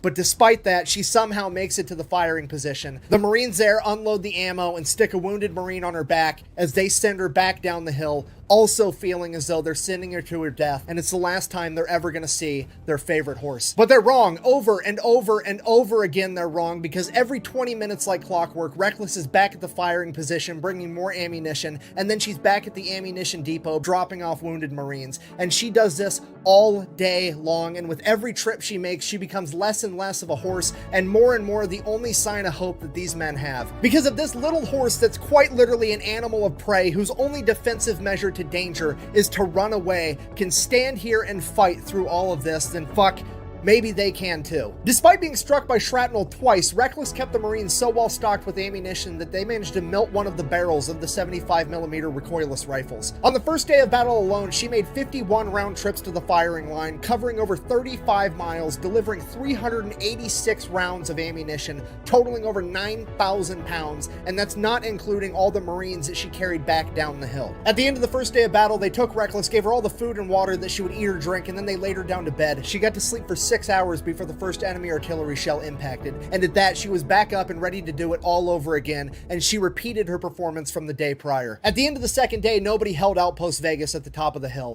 but despite that, she somehow makes it to the firing position. The Marines there unload the ammo and stick a wounded Marine on her back as they send her back down the hill, also feeling as though they're sending her to her death, and it's the last time they're ever going to see their favorite horse. But they're wrong. Over and over and over again, they're wrong, because every 20 minutes like clockwork, Reckless is back at the firing position, bringing more ammunition, and then she's back at the ammunition depot, dropping off wounded Marines. And she does this all day long, and with every trip she makes, she becomes less and less of a horse, and more the only sign of hope that these men have. Because of this little horse that's quite literally an animal of prey, whose only defensive measure to danger is to run away, can stand here and fight through all of this, then fuck, maybe they can too. Despite being struck by shrapnel twice, Reckless kept the Marines so well stocked with ammunition that they managed to melt one of the barrels of the 75mm recoilless rifles. On the first day of battle alone, she made 51 round trips to the firing line, covering over 35 miles, delivering 386 rounds of ammunition, totaling over 9,000 pounds, and that's not including all the Marines that she carried back down the hill. At the end of the first day of battle, they took Reckless, gave her all the food and water that she would eat or drink, and then they laid her down to bed. She got to sleep for 6 hours before the first enemy artillery shell impacted, and at that, she was back up and ready to do it all over again, and she repeated her performance from the day prior. At the end of the second day, nobody held Outpost Vegas at the top of the hill.